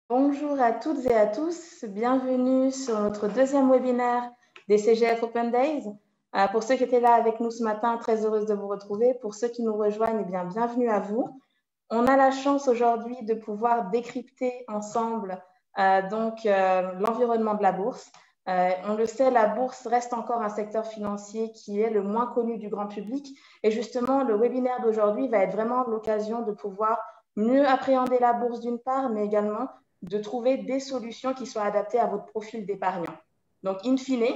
Bonjour à toutes et à tous, bienvenue sur notre deuxième webinaire des CGF Open Days. Pour ceux qui étaient là avec nous ce matin, très heureuse de vous retrouver. Pour ceux qui nous rejoignent, eh bien, bienvenue à vous. On a la chance aujourd'hui de pouvoir décrypter ensemble l'environnement de la bourse. On le sait, la bourse reste encore un secteur financier qui est le moins connu du grand public. Et justement, le webinaire d'aujourd'hui va être vraiment l'occasion de pouvoir mieux appréhender la bourse d'une part, mais également de trouver des solutions qui soient adaptées à votre profil d'épargnant. Donc, in fine,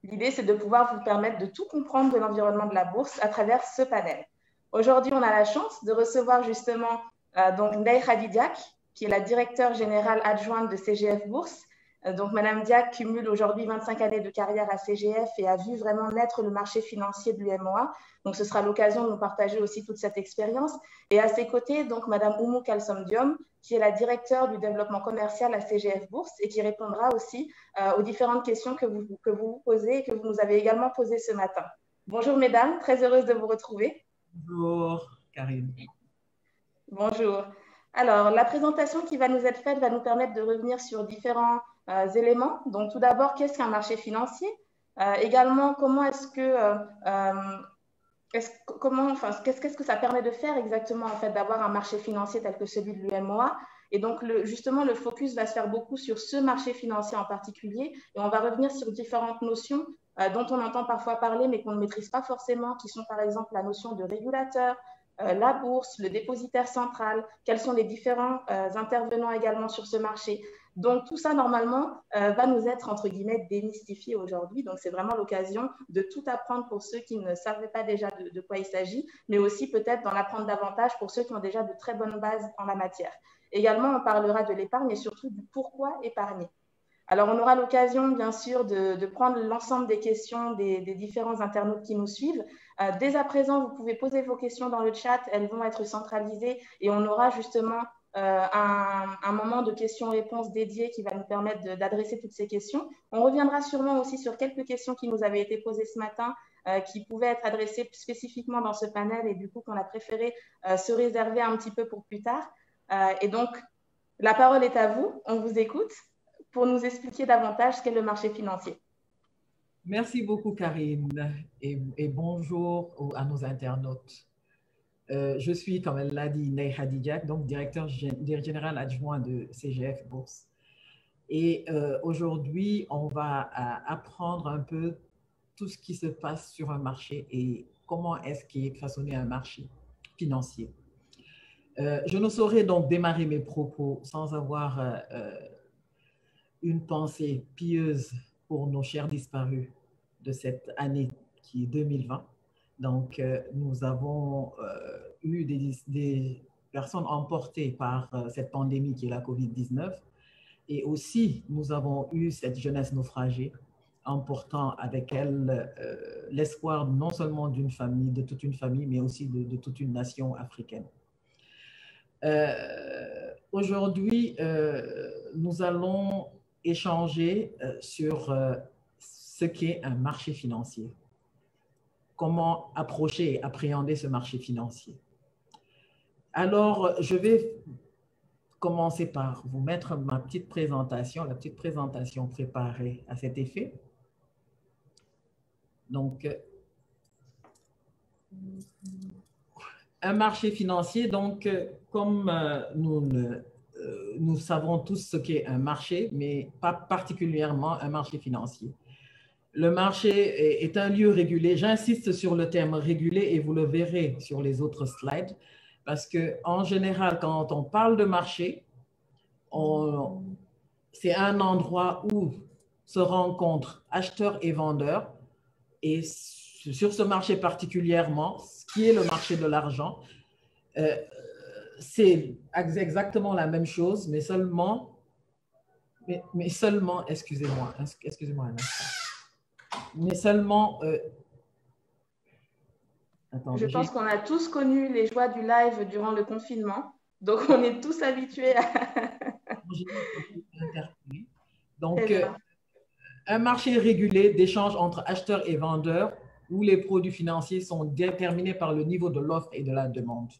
l'idée, c'est de pouvoir vous permettre de tout comprendre de l'environnement de la bourse à travers ce panel. Aujourd'hui, on a la chance de recevoir justement Neha Didiak, qui est la directeure générale adjointe de CGF Bourse. Donc, Madame Diak cumule aujourd'hui 25 années de carrière à CGF et a vu vraiment naître le marché financier de l'UMOA. Donc, ce sera l'occasion de nous partager aussi toute cette expérience. Et à ses côtés, donc, Madame Oumou Kalsom Diom, qui est la directeure du développement commercial à CGF Bourse et qui répondra aussi aux différentes questions que vous posez et que vous nous avez également posées ce matin. Bonjour mesdames, très heureuse de vous retrouver. Bonjour Karine. Bonjour. Alors, la présentation qui va nous être faite va nous permettre de revenir sur différents éléments. Donc, tout d'abord, qu'est-ce qu'un marché financier? Également, comment est-ce que qu'est-ce que ça permet de faire exactement en fait d'avoir un marché financier tel que celui de l'UMOA? Et donc, justement, le focus va se faire beaucoup sur ce marché financier en particulier et on va revenir sur différentes notions dont on entend parfois parler mais qu'on ne maîtrise pas forcément, qui sont par exemple la notion de régulateur, la bourse, le dépositaire central, quels sont les différents intervenants également sur ce marché. Donc, tout ça, normalement, va nous être, entre guillemets, démystifié aujourd'hui. Donc, c'est vraiment l'occasion de tout apprendre pour ceux qui ne savaient pas déjà de quoi il s'agit, mais aussi peut-être d'en apprendre davantage pour ceux qui ont déjà de très bonnes bases en la matière. Également, on parlera de l'épargne et surtout du pourquoi épargner. Alors, on aura l'occasion, bien sûr, de prendre l'ensemble des questions des différents internautes qui nous suivent. Dès à présent, vous pouvez poser vos questions dans le chat. Elles vont être centralisées et on aura justement un moment de questions-réponses dédié qui va nous permettre d'adresser toutes ces questions. On reviendra sûrement aussi sur quelques questions qui nous avaient été posées ce matin, qui pouvaient être adressées spécifiquement dans ce panel et du coup qu'on a préféré se réserver un petit peu pour plus tard. Et donc, la parole est à vous. On vous écoute pour nous expliquer davantage ce qu'est le marché financier. Merci beaucoup Karine et bonjour à nos internautes. Je suis, comme elle l'a dit, Neha Didiak, donc directeur général adjoint de CGF Bourse. Et aujourd'hui, on va apprendre un peu tout ce qui se passe sur un marché et comment est-ce qu'est façonné un marché financier. Je ne saurais donc démarrer mes propos sans avoir une pensée pieuse pour nos chers disparus de cette année qui est 2020. Donc, nous avons eu des personnes emportées par cette pandémie qui est la COVID-19 et aussi nous avons eu cette jeunesse naufragée emportant avec elle l'espoir non seulement d'une famille, de toute une famille, mais aussi de toute une nation africaine. Aujourd'hui, nous allons échanger sur ce qu'est un marché financier. Comment approcher et appréhender ce marché financier. Alors, je vais commencer par vous mettre ma petite présentation, la petite présentation préparée à cet effet. Donc, un marché financier, donc, comme nous savons tous ce qu'est un marché, mais pas particulièrement un marché financier. Le marché est un lieu régulé. J'insiste sur le terme régulé et vous le verrez sur les autres slides, parce qu'en général, quand on parle de marché, c'est un endroit où se rencontrent acheteurs et vendeurs. Et sur ce marché particulièrement, ce qui est le marché de l'argent, c'est exactement la même chose, mais seulement, excusez-moi un instant. Mais seulement... attendez, je pense qu'on a tous connu les joies du live durant le confinement, donc on est tous habitués à... Donc, un marché régulé d'échange entre acheteurs et vendeurs où les produits financiers sont déterminés par le niveau de l'offre et de la demande.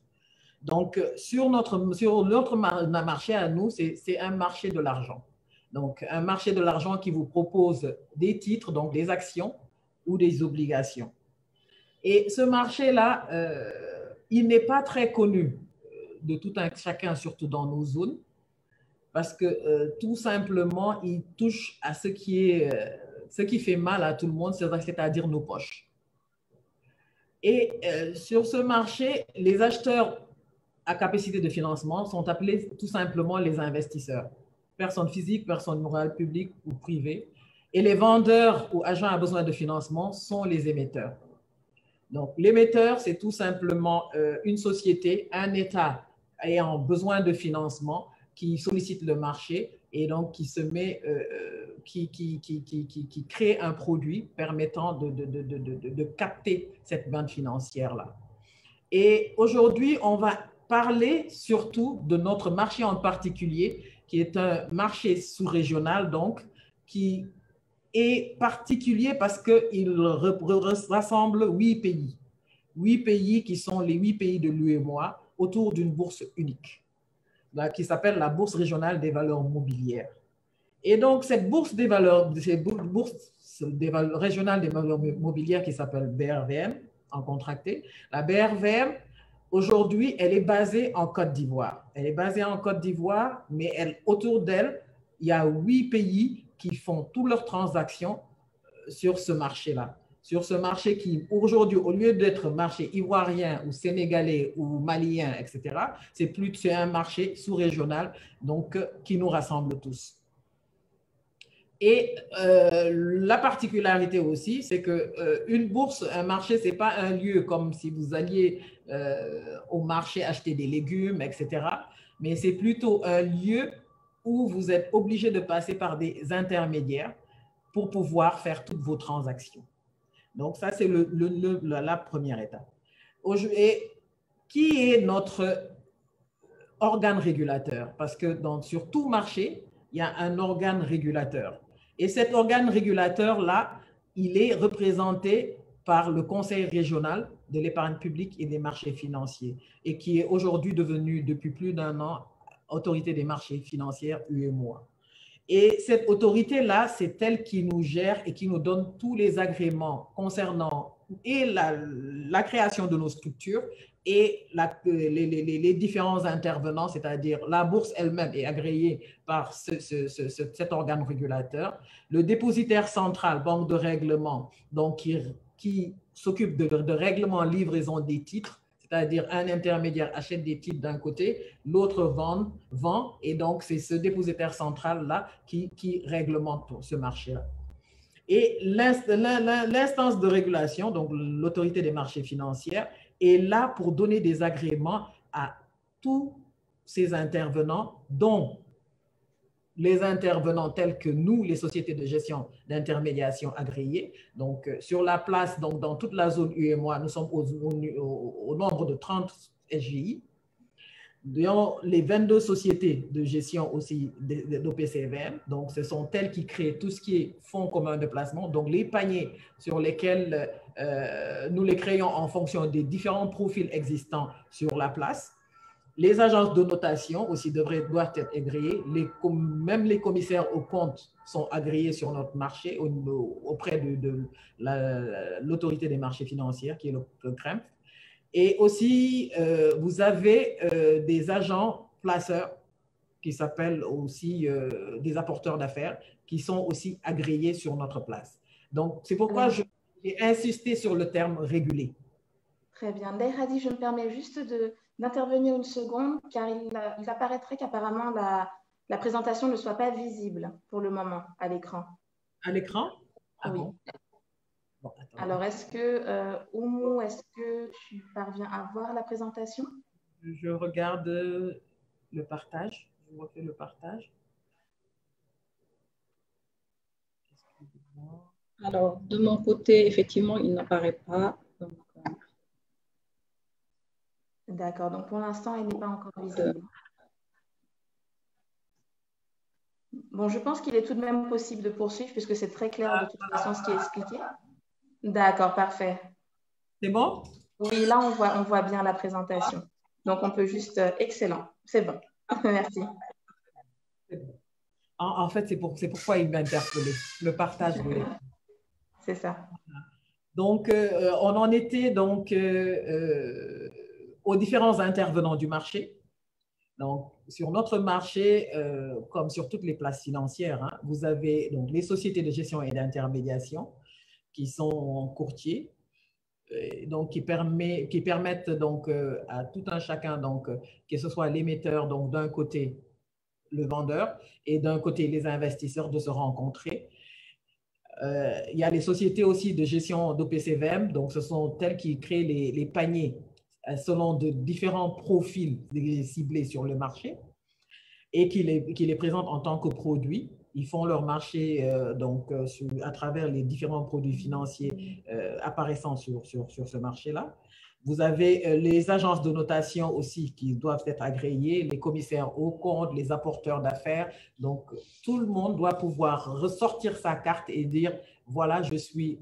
Donc, sur notre marché à nous, c'est un marché de l'argent. Donc, un marché de l'argent qui vous propose des titres, donc des actions ou des obligations. Et ce marché-là, il n'est pas très connu de tout un chacun, surtout dans nos zones, parce que tout simplement, il touche à ce qui fait mal à tout le monde, c'est-à-dire nos poches. Et sur ce marché, les acheteurs à capacité de financement sont appelés tout simplement les investisseurs, personnes physiques, personnes morales, publiques ou privées. Et les vendeurs ou agents à besoin de financement sont les émetteurs. Donc, l'émetteur, c'est tout simplement une société, un État ayant besoin de financement qui sollicite le marché et donc qui se met, qui crée un produit permettant de capter cette manne financière-là. Et aujourd'hui, on va parler surtout de notre marché en particulier, qui est un marché sous-régional, donc, qui est particulier parce qu'il rassemble 8 pays. 8 pays qui sont les 8 pays de l'UEMOA autour d'une bourse unique, qui s'appelle la Bourse régionale des valeurs mobilières. Et donc, cette bourse des valeurs, régionale des valeurs mobilières qui s'appelle BRVM, en contracté, la BRVM, aujourd'hui, elle est basée en Côte d'Ivoire. Elle est basée en Côte d'Ivoire, mais autour d'elle, il y a 8 pays qui font toutes leurs transactions sur ce marché-là. Sur ce marché qui, aujourd'hui, au lieu d'être marché ivoirien ou sénégalais ou malien, etc., c'est un marché sous-régional, donc qui nous rassemble tous. Et la particularité aussi, c'est qu'une bourse, un marché, ce n'est pas un lieu comme si vous alliez au marché acheter des légumes, etc. Mais c'est plutôt un lieu où vous êtes obligé de passer par des intermédiaires pour pouvoir faire toutes vos transactions. Donc, ça, c'est la première étape. Et qui est notre organe régulateur? Parce que sur tout marché, il y a un organe régulateur. Et cet organe régulateur-là, il est représenté par le Conseil régional de l'épargne publique et des marchés financiers et qui est aujourd'hui devenu, depuis plus d'1 an, Autorité des marchés financiers UEMOA. Et cette autorité-là, c'est elle qui nous gère et qui nous donne tous les agréments concernant et la création de nos structures et les différents intervenants, c'est-à-dire la bourse elle-même est agréée par cet organe régulateur. Le dépositaire central, banque de règlement, donc qui s'occupe de règlement livraison des titres, c'est-à-dire un intermédiaire achète des titres d'un côté, l'autre vend, et donc c'est ce dépositaire central-là qui réglemente ce marché-là. Et l'instance de régulation, donc l'autorité des marchés financiers, est là pour donner des agréments à tous ces intervenants, dont les intervenants tels que nous, les sociétés de gestion d'intermédiation agréées. Donc, sur la place, donc, dans toute la zone UEMOA, nous sommes au nombre de 30 SGI. Dans les 22 sociétés de gestion aussi d'OPCVM, donc ce sont elles qui créent tout ce qui est fonds communs de placement, donc les paniers sur lesquels nous les créons en fonction des différents profils existants sur la place. Les agences de notation aussi doivent être agréées. Même les commissaires aux comptes sont agréés sur notre marché auprès de l'autorité des marchés financiers, qui est le CREMF. Et aussi, vous avez des agents placeurs qui s'appellent aussi des apporteurs d'affaires, qui sont aussi agréés sur notre place. Donc, c'est pourquoi j'ai insisté sur le terme régulé. Très bien. Ndeye Khady, je me permets juste d'intervenir une seconde, car il apparaîtrait qu'apparemment la présentation ne soit pas visible pour le moment à l'écran. À l'écran? Oui. Bon. Bon, alors, est-ce que, Oumou, est-ce que tu parviens à voir la présentation? Je regarde le partage. Je refais le partage. Alors, de mon côté, effectivement, il n'apparaît pas. D'accord, donc pour l'instant, il n'est pas encore visible. Bon, je pense qu'il est tout de même possible de poursuivre puisque c'est très clair de toute façon ce qui est expliqué. D'accord, parfait. C'est bon? Oui, là, on voit bien la présentation. Donc, on peut juste, excellent, c'est bon. Merci. En fait, c'est pourquoi il m'a interpellé, le partage de l'équipe. C'est ça. Donc, on en était donc aux différents intervenants du marché. Donc, sur notre marché, comme sur toutes les places financières, hein, vous avez donc les sociétés de gestion et d'intermédiation qui sont courtiers, donc qui permettent donc à tout un chacun, donc que ce soit l'émetteur, donc d'un côté le vendeur et d'un côté les investisseurs de se rencontrer. Il y a les sociétés aussi de gestion d'OPCVM, donc ce sont elles qui créent les paniers selon de différents profils ciblés sur le marché et qui les présentent en tant que produits. Ils font leur marché à travers les différents produits financiers apparaissant sur ce marché-là. Vous avez les agences de notation aussi qui doivent être agréées, les commissaires aux comptes, les apporteurs d'affaires. Donc, tout le monde doit pouvoir ressortir sa carte et dire, voilà, je suis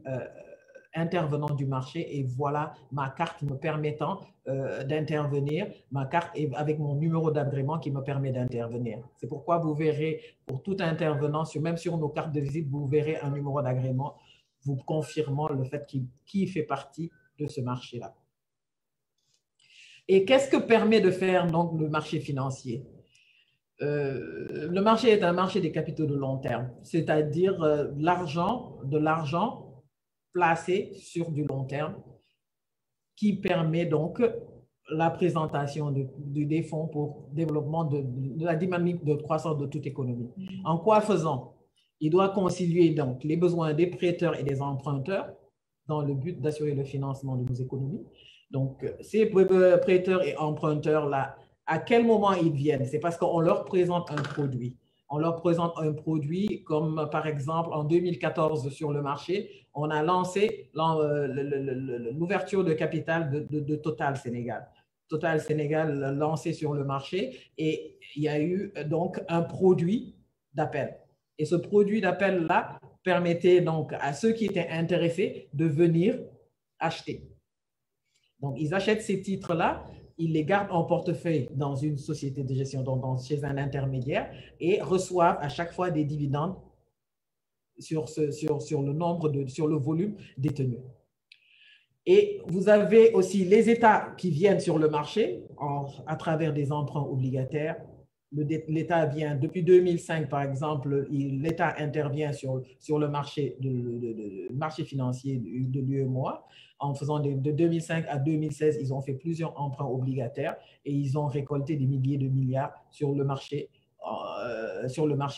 intervenant du marché et voilà ma carte me permettant d'intervenir, ma carte avec mon numéro d'agrément qui me permet d'intervenir. C'est pourquoi vous verrez pour tout intervenant, même sur nos cartes de visite, vous verrez un numéro d'agrément vous confirmant le fait qu'il fait partie de ce marché-là. Et qu'est-ce que permet de faire donc le marché financier? Le marché est un marché des capitaux de long terme, c'est-à-dire de l'argent placé sur du long terme qui permet donc la présentation des fonds pour développement de la dynamique de croissance de toute économie. En quoi faisant? Il doit concilier donc les besoins des prêteurs et des emprunteurs dans le but d'assurer le financement de nos économies. Donc, ces prêteurs et emprunteurs-là, à quel moment ils viennent? C'est parce qu'on leur présente un produit. On leur présente un produit comme, par exemple, en 2014 sur le marché, on a lancé l'ouverture de capital de Total Sénégal. Total Sénégal lancé sur le marché et il y a eu donc un produit d'appel. Et ce produit d'appel-là permettait donc à ceux qui étaient intéressés de venir acheter. Donc, ils achètent ces titres-là, ils les gardent en portefeuille dans une société de gestion, donc chez un intermédiaire, et reçoivent à chaque fois des dividendes sur le volume détenu. Et vous avez aussi les États qui viennent sur le marché à travers des emprunts obligataires. L'État vient, depuis 2005 par exemple, l'État intervient sur le marché, marché financier de l'UEMOA. En faisant de 2005 à 2016, ils ont fait plusieurs emprunts obligataires et ils ont récolté des milliers de milliards sur le marché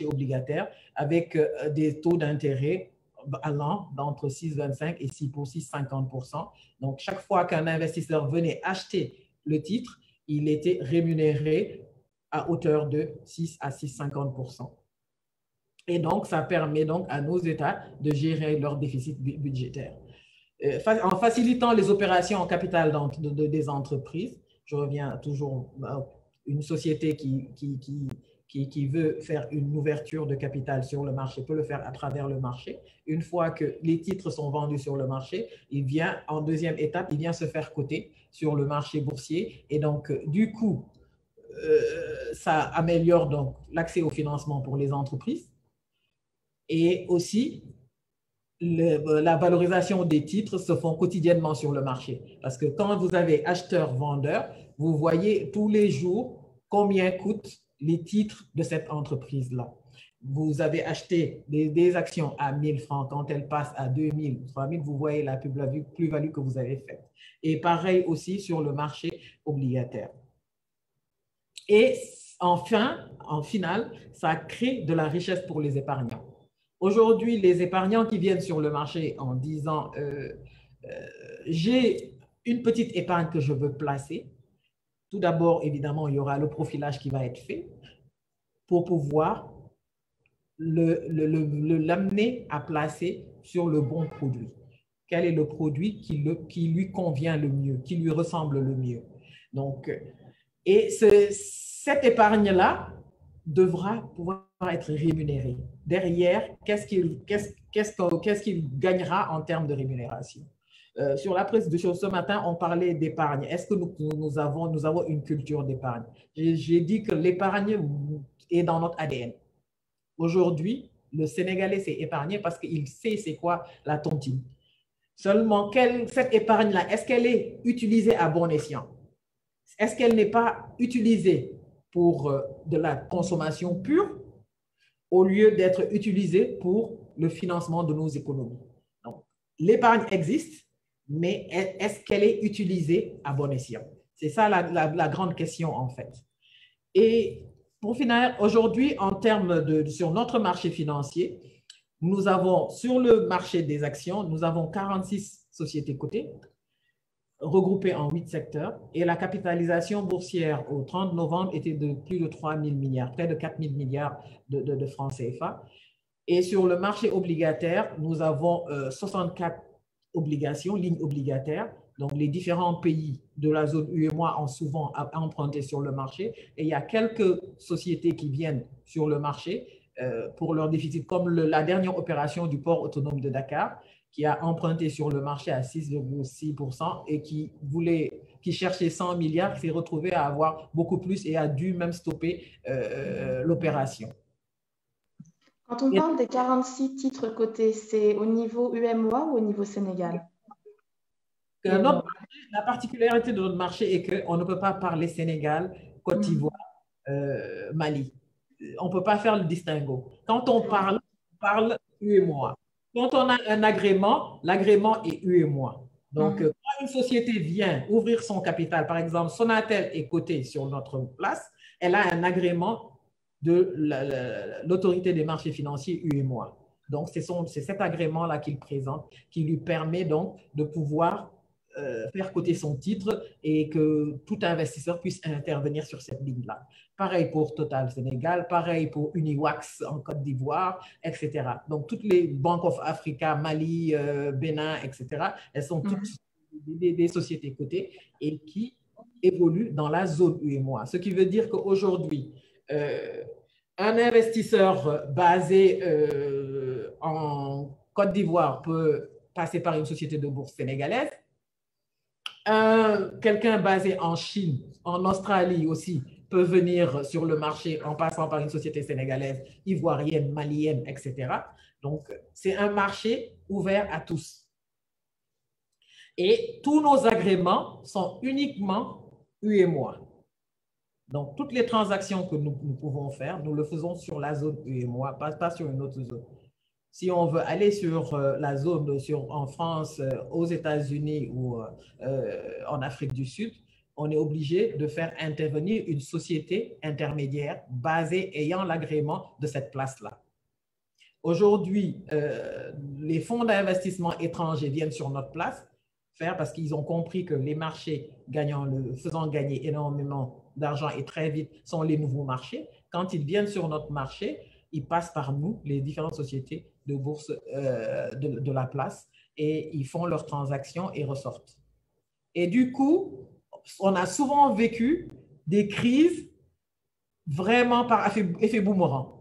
obligataire avec des taux d'intérêt allant d'entre 6,25 et 6,50%. Donc, chaque fois qu'un investisseur venait acheter le titre, il était rémunéré à hauteur de 6 à 6,50%. Et donc, ça permet donc à nos États de gérer leur déficit budgétaire. En facilitant les opérations en capital des entreprises, je reviens toujours à une société qui veut faire une ouverture de capital sur le marché peut le faire à travers le marché. Une fois que les titres sont vendus sur le marché, il vient en deuxième étape, il vient se faire coter sur le marché boursier. Et donc, du coup, ça améliore donc l'accès au financement pour les entreprises et aussi la valorisation des titres se font quotidiennement sur le marché. Parce que quand vous avez acheteur-vendeur, vous voyez tous les jours combien coûtent les titres de cette entreprise-là. Vous avez acheté des actions à 1 000 francs, quand elles passent à 2 000, 3 000, vous voyez la plus-value que vous avez faite. Et pareil aussi sur le marché obligataire. Et enfin, en finale, ça crée de la richesse pour les épargnants. Aujourd'hui, les épargnants qui viennent sur le marché en disant j'ai une petite épargne que je veux placer. Tout d'abord, évidemment, il y aura le profilage qui va être fait pour pouvoir l'amener à placer sur le bon produit. Quel est le produit qui lui convient le mieux, qui lui ressemble le mieux. Donc, et cette épargne-là devra pouvoir être rémunérée. Derrière, qu'est-ce qu'il gagnera en termes de rémunération? Sur la presse de choses ce matin, on parlait d'épargne. Est-ce que nous avons une culture d'épargne? J'ai dit que l'épargne est dans notre ADN. Aujourd'hui, le Sénégalais s'est épargné parce qu'il sait c'est quoi la tontine. Seulement, cette épargne-là, est-ce qu'elle est utilisée à bon escient? Est-ce qu'elle n'est pas utilisée pour de la consommation pure au lieu d'être utilisée pour le financement de nos économies? Donc, l'épargne existe, mais est-ce qu'elle est utilisée à bon escient? C'est ça la grande question en fait. Et pour finir, aujourd'hui, en termes sur notre marché financier, nous avons sur le marché des actions, nous avons 46 sociétés cotées, regroupées en 8 secteurs, et la capitalisation boursière au 30 novembre était de plus de 3 000 milliards, près de 4 000 milliards de francs CFA. Et sur le marché obligataire, nous avons 64 obligations, lignes obligataires. Donc, les différents pays de la zone UEMOA ont souvent emprunté sur le marché. Et il y a quelques sociétés qui viennent sur le marché pour leur déficit, comme la dernière opération du port autonome de Dakar, qui a emprunté sur le marché à 6,6% et qui cherchait 100 milliards, s'est retrouvé à avoir beaucoup plus et a dû même stopper l'opération. Quand on parle des 46 titres cotés, c'est au niveau UEMOA ou au niveau Sénégal? La particularité de notre marché est qu'on ne peut pas parler Sénégal, Côte d'Ivoire, Mali. On ne peut pas faire le distinguo. Quand on parle UEMOA. Quand on a un agrément, l'agrément est UEMOA. Donc, quand une société vient ouvrir son capital, par exemple, Sonatel est coté sur notre place, elle a un agrément de l'autorité des marchés financiers UEMOA. Donc, c'est cet agrément-là qu'il présente qui lui permet donc de pouvoir faire coter son titre et que tout investisseur puisse intervenir sur cette ligne-là. Pareil pour Total Sénégal, pareil pour Uniwax en Côte d'Ivoire, etc. Donc, toutes les Bank of Africa, Mali, Bénin, etc., elles sont toutes des sociétés cotées et qui évoluent dans la zone UEMOA. Ce qui veut dire qu'aujourd'hui, un investisseur basé en Côte d'Ivoire peut passer par une société de bourse sénégalaise. Quelqu'un basé en Chine, en Australie aussi, peut venir sur le marché en passant par une société sénégalaise, ivoirienne, malienne, etc. Donc, c'est un marché ouvert à tous. Et tous nos agréments sont uniquement UEMOA. Donc, toutes les transactions que nous pouvons faire, nous le faisons sur la zone UEMOA, pas sur une autre zone. Si on veut aller sur la zone en France, aux États-Unis ou en Afrique du Sud, on est obligé de faire intervenir une société intermédiaire basée ayant l'agrément de cette place-là. Aujourd'hui, les fonds d'investissement étrangers viennent sur notre place parce qu'ils ont compris que les marchés faisant gagner énormément d'argent et très vite sont les nouveaux marchés. Quand ils viennent sur notre marché, ils passent par nous, les différentes sociétés de bourse de la place, et ils font leurs transactions et ressortent. Et du coup, on a souvent vécu des crises vraiment par effet boomerang.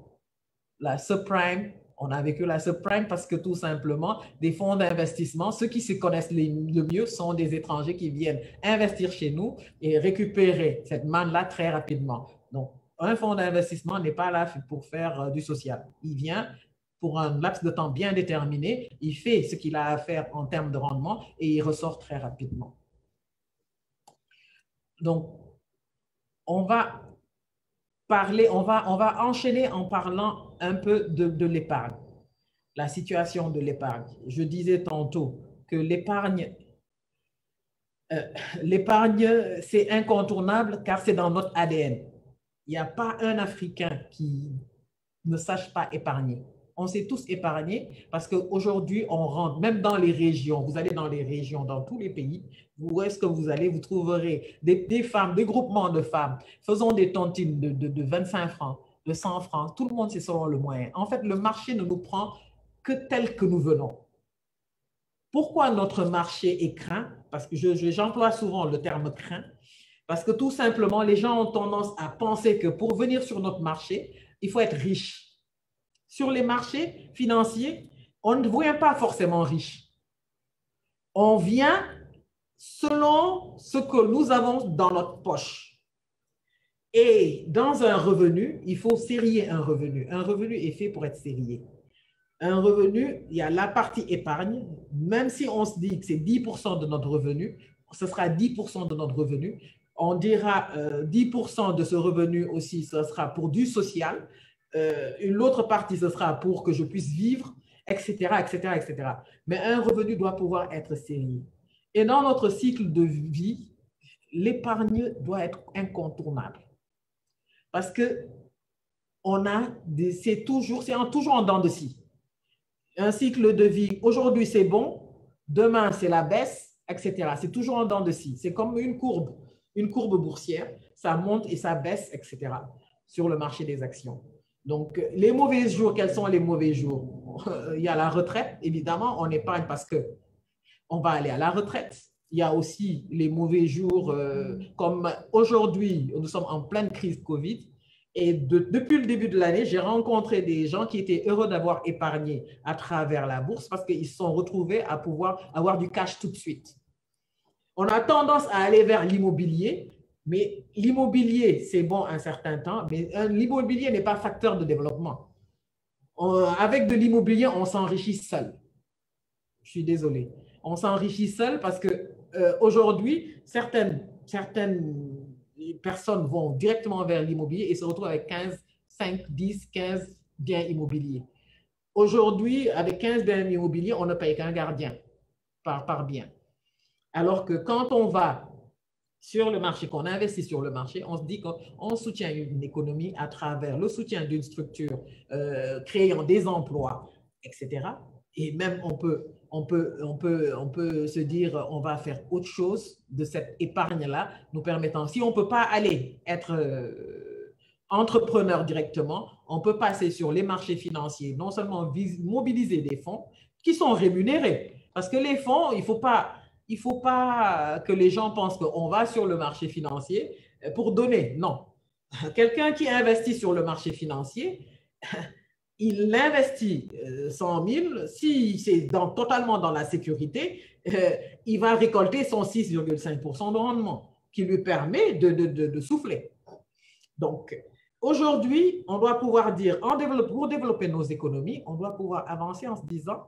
La subprime, on a vécu la subprime parce que tout simplement, des fonds d'investissement, ceux qui se connaissent le mieux sont des étrangers qui viennent investir chez nous et récupérer cette manne-là très rapidement. Donc, un fonds d'investissement n'est pas là pour faire du social. Il vient pour un laps de temps bien déterminé, il fait ce qu'il a à faire en termes de rendement et il ressort très rapidement. Donc, on va enchaîner en parlant un peu de l'épargne, la situation de l'épargne. Je disais tantôt que l'épargne, c'est incontournable car c'est dans notre ADN. Il n'y a pas un Africain qui ne sache pas épargner. On sait tous épargner parce qu'aujourd'hui, on rentre, même dans les régions, vous allez dans les régions, dans tous les pays, où est-ce que vous allez, vous trouverez des femmes, des groupements de femmes faisant des tontines de 25 francs, de 100 francs. Tout le monde, c'est selon le moyen. En fait, le marché ne nous prend que tel que nous venons. Pourquoi notre marché est craint? Parce que j'emploie souvent le terme craint. Parce que tout simplement, les gens ont tendance à penser que pour venir sur notre marché, il faut être riche. Sur les marchés financiers, on ne devient pas forcément riche. On vient selon ce que nous avons dans notre poche. Et dans un revenu, il faut sérier un revenu. Un revenu est fait pour être sérié. Un revenu, il y a la partie épargne, même si on se dit que c'est 10% de notre revenu, ce sera 10% de notre revenu. On dira 10% de ce revenu aussi, ce sera pour du social. L'autre partie, ce sera pour que je puisse vivre, etc., etc., etc. Mais un revenu doit pouvoir être sérieux. Et dans notre cycle de vie, l'épargne doit être incontournable. Parce que c'est toujours en dents de scie. Un cycle de vie, aujourd'hui c'est bon, demain c'est la baisse, etc. C'est toujours en dents de scie. C'est comme une courbe boursière, ça monte et ça baisse, etc. sur le marché des actions. Donc, les mauvais jours, quels sont les mauvais jours? Il y a la retraite, évidemment, on épargne parce qu'on va aller à la retraite. Il y a aussi les mauvais jours, comme aujourd'hui, nous sommes en pleine crise Covid. Et depuis le début de l'année, j'ai rencontré des gens qui étaient heureux d'avoir épargné à travers la bourse parce qu'ils se sont retrouvés à pouvoir avoir du cash tout de suite. On a tendance à aller vers l'immobilier, mais l'immobilier, c'est bon un certain temps, mais l'immobilier n'est pas facteur de développement. Avec de l'immobilier, on s'enrichit seul. Je suis désolé. On s'enrichit seul parce qu'aujourd'hui, certaines personnes vont directement vers l'immobilier et se retrouvent avec 5, 10, 15 biens immobiliers. Aujourd'hui, avec 15 biens immobiliers, on ne paye qu'un gardien par bien. Alors que quand on va sur le marché, qu'on investit sur le marché, on se dit qu'on soutient une économie à travers le soutien d'une structure créant des emplois, etc. Et même on peut se dire on va faire autre chose de cette épargne-là, nous permettant, si on ne peut pas aller être entrepreneur directement, on peut passer sur les marchés financiers, non seulement mobiliser des fonds qui sont rémunérés, parce que les fonds, il ne faut pas que les gens pensent qu'on va sur le marché financier pour donner. Non. Quelqu'un qui investit sur le marché financier, il investit 100 000, si c'est totalement dans la sécurité, il va récolter son 6,5% de rendement qui lui permet de souffler. Donc, aujourd'hui, on doit pouvoir dire, pour développer nos économies, on doit pouvoir avancer en se disant,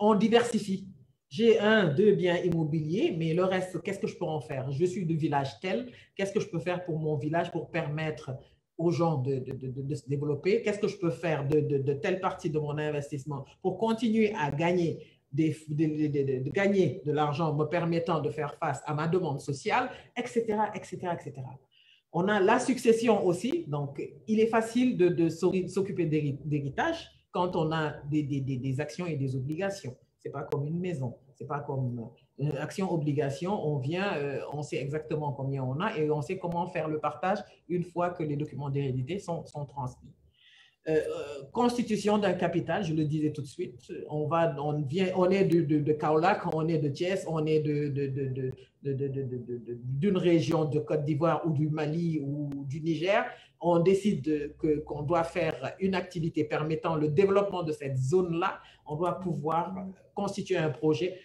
on diversifie. J'ai 1, 2 biens immobiliers, mais le reste, qu'est-ce que je peux en faire? Je suis de village tel, qu'est-ce que je peux faire pour mon village pour permettre aux gens de se développer? Qu'est-ce que je peux faire de telle partie de mon investissement pour continuer à gagner de l'argent me permettant de faire face à ma demande sociale, etc., etc., etc. On a la succession aussi, donc il est facile de s'occuper d'héritage quand on a des actions et des obligations. Ce n'est pas comme une maison, ce n'est pas comme une action-obligation, on vient, on sait exactement combien on a et on sait comment faire le partage une fois que les documents d'hérédité sont transmis. Constitution d'un capital, je le disais tout de suite, on est de Kaolack, on est de Thiès, on est d'une région de Côte d'Ivoire ou du Mali ou du Niger, on décide qu'on doit faire une activité permettant le développement de cette zone-là, on doit pouvoir constituer un projet,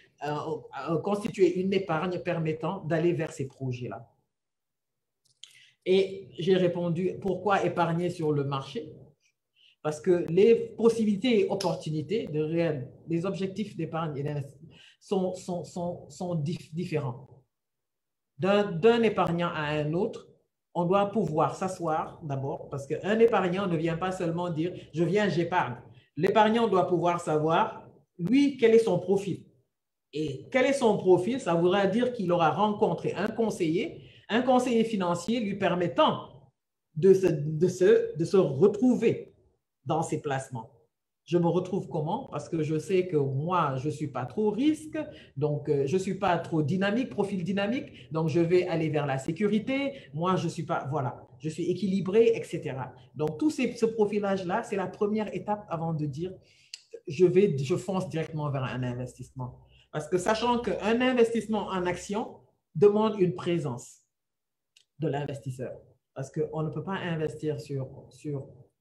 constituer une épargne permettant d'aller vers ces projets-là. Et j'ai répondu, pourquoi épargner sur le marché? Parce que les possibilités et opportunités, les objectifs d'épargne et d'investissement sont différents. D'un épargnant à un autre, on doit pouvoir s'asseoir d'abord, parce qu'un épargnant ne vient pas seulement dire « je viens, j'épargne ». L'épargnant doit pouvoir savoir, lui, quel est son profil. Et quel est son profil? Ça voudra dire qu'il aura rencontré un conseiller financier lui permettant de se retrouver dans ces placements. Je me retrouve comment? Parce que je sais que moi, je ne suis pas trop risque, donc je ne suis pas trop dynamique, profil dynamique, donc je vais aller vers la sécurité. Moi, je suis pas, voilà, je suis équilibré, etc. Donc, tout ce profilage-là, c'est la première étape avant de dire je fonce directement vers un investissement. Parce que sachant qu'un investissement en action demande une présence de l'investisseur. Parce qu'on ne peut pas investir sur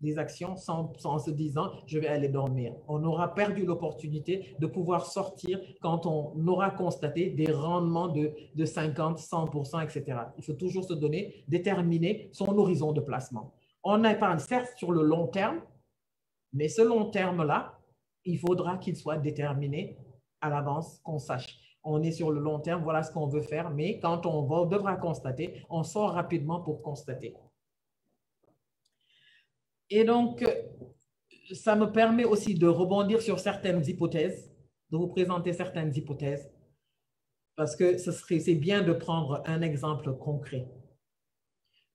des actions sans se disant je vais aller dormir. On aura perdu l'opportunité de pouvoir sortir quand on aura constaté des rendements de 50, 100%, etc. Il faut toujours se donner, déterminer son horizon de placement. On épargne certes sur le long terme, mais ce long terme-là, il faudra qu'il soit déterminé à l'avance, qu'on sache. On est sur le long terme, voilà ce qu'on veut faire, mais quand on devra constater, on sort rapidement pour constater. Et donc, ça me permet aussi de rebondir sur certaines hypothèses, de vous présenter certaines hypothèses, parce que c'est bien de prendre un exemple concret.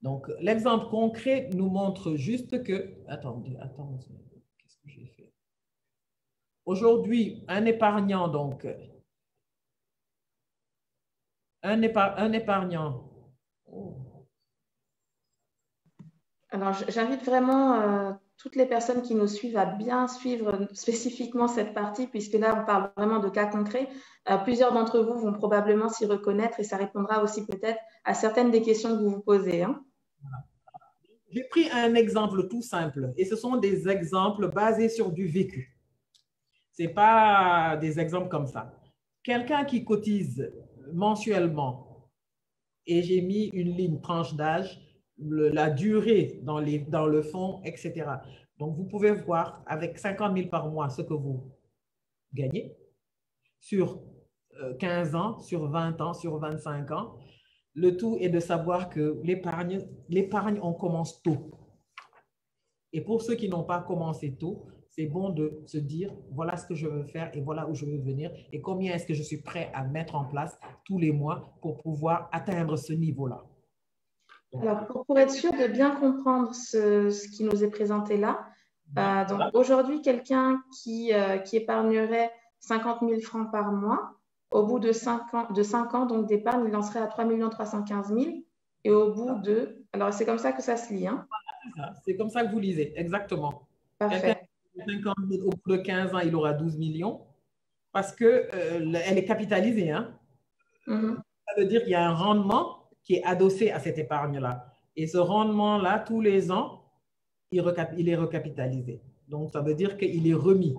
Donc, l'exemple concret nous montre juste que... Attendez, qu'est-ce que j'ai fait? Aujourd'hui, un épargnant, donc... Un épargnant... Oh. Alors, j'invite vraiment toutes les personnes qui nous suivent à bien suivre spécifiquement cette partie, puisque là, on parle vraiment de cas concrets. Plusieurs d'entre vous vont probablement s'y reconnaître et ça répondra aussi peut-être à certaines des questions que vous vous posez. Hein. J'ai pris un exemple tout simple et ce sont des exemples basés sur du vécu. Ce n'est pas des exemples comme ça. Quelqu'un qui cotise mensuellement et j'ai mis une ligne tranche d'âge, la durée dans le fonds, etc. Donc, vous pouvez voir avec 50 000 par mois ce que vous gagnez sur 15 ans, sur 20 ans, sur 25 ans. Le tout est de savoir que l'épargne, on commence tôt. Et pour ceux qui n'ont pas commencé tôt, c'est bon de se dire, voilà ce que je veux faire et voilà où je veux venir et combien est-ce que je suis prêt à mettre en place tous les mois pour pouvoir atteindre ce niveau-là. Alors, pour être sûr de bien comprendre ce qui nous est présenté là, donc aujourd'hui, quelqu'un qui épargnerait 50 000 francs par mois, au bout de 5 ans donc d'épargne, il en serait à 3 315 000 et au bout de... Alors, c'est comme ça que ça se lit. Hein? C'est comme ça que vous lisez, exactement. Parfait. 50 000, au bout de 15 ans, il aura 12 millions parce qu'elle est capitalisée. Hein? Ça veut dire qu'il y a un rendement qui est adossé à cette épargne-là. Et ce rendement-là, tous les ans, il est recapitalisé. Donc, ça veut dire qu'il est remis.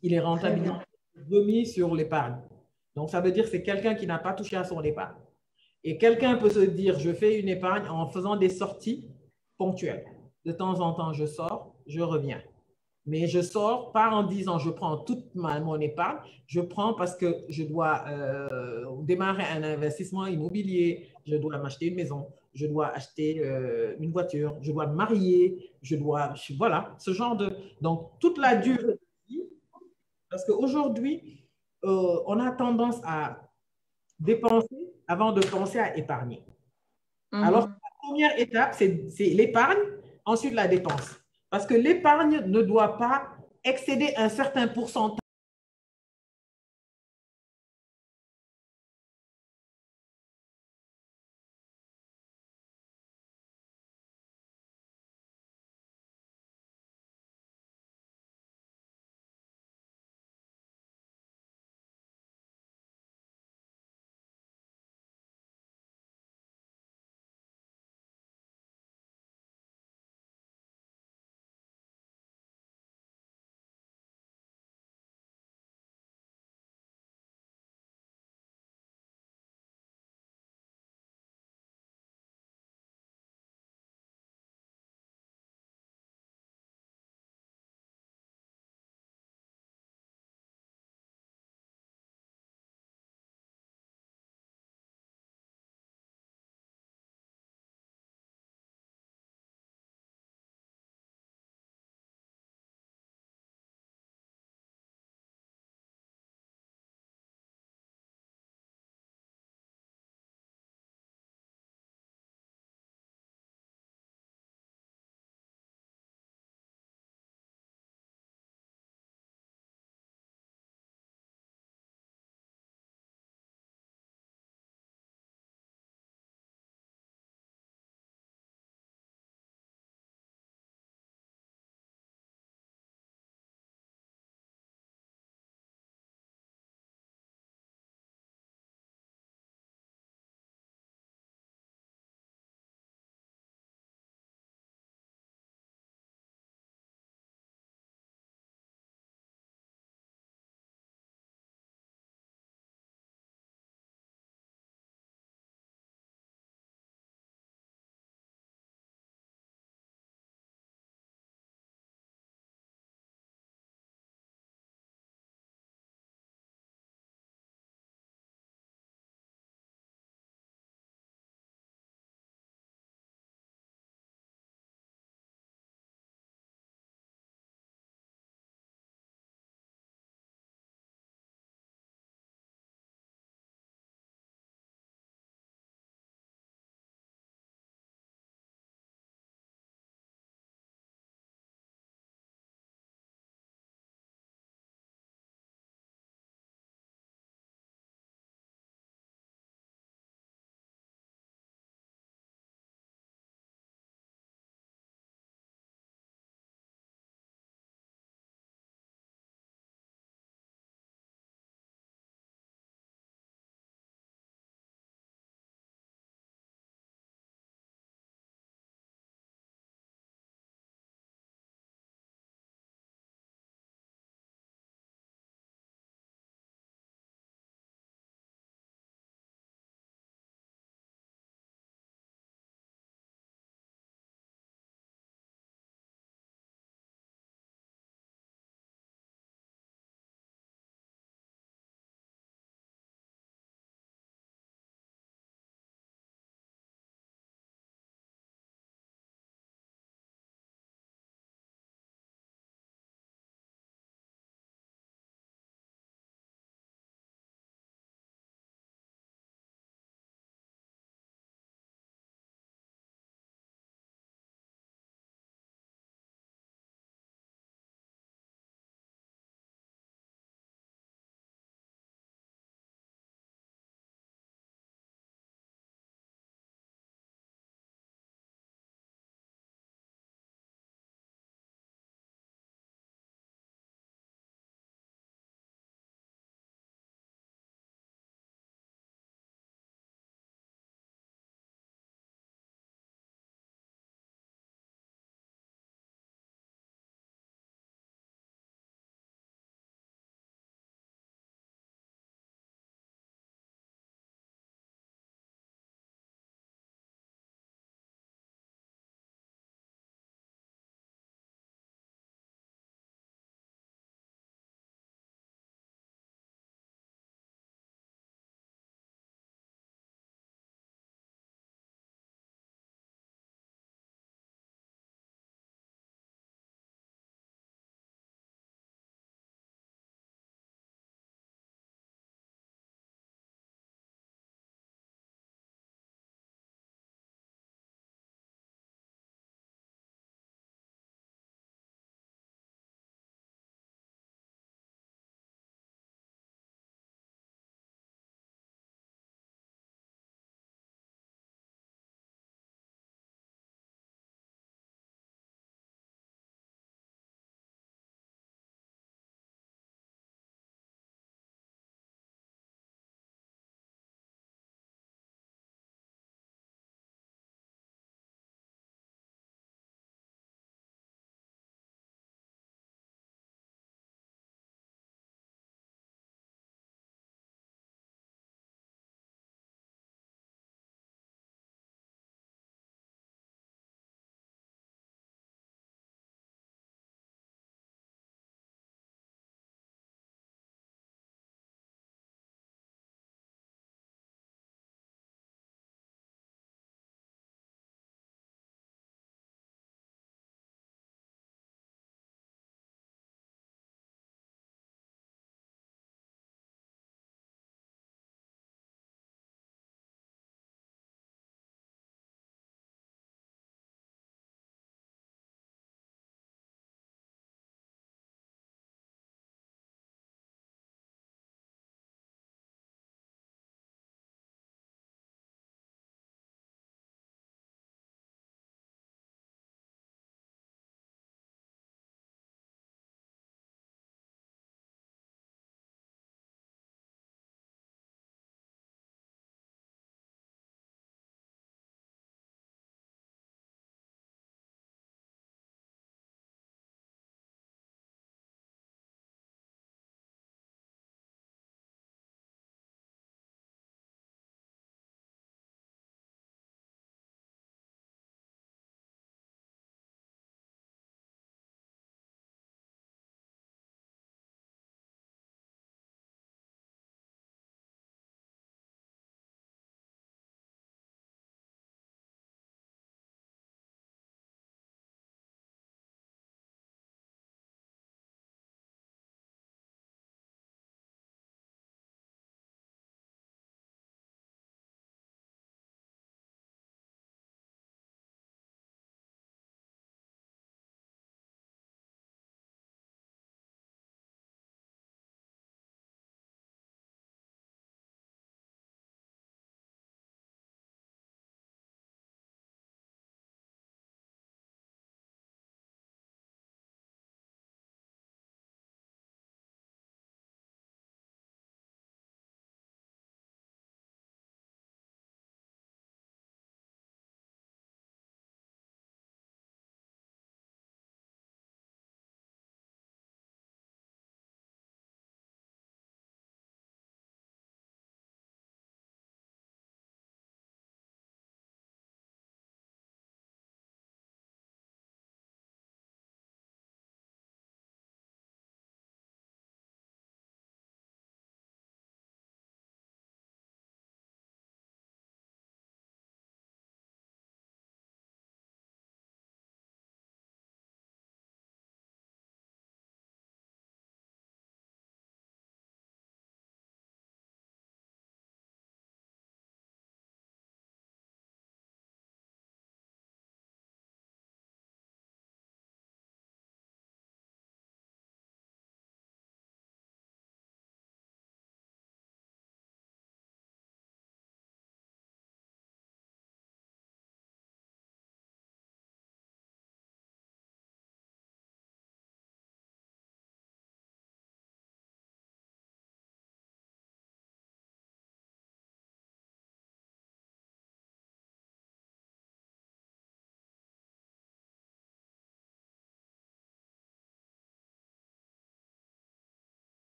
Il est rentabilisé, remis sur l'épargne. Donc, ça veut dire que c'est quelqu'un qui n'a pas touché à son épargne. Et quelqu'un peut se dire, je fais une épargne en faisant des sorties ponctuelles. De temps en temps, je sors, je reviens. Mais je sors pas en disant, je prends toute mon épargne, je prends parce que je dois démarrer un investissement immobilier, je dois m'acheter une maison, je dois acheter une voiture, je dois me marier, voilà, ce genre de... Donc, toute la durée, parce qu'aujourd'hui, on a tendance à dépenser avant de penser à épargner. Alors, la première étape, c'est l'épargne, ensuite la dépense. Parce que l'épargne ne doit pas excéder un certain pourcentage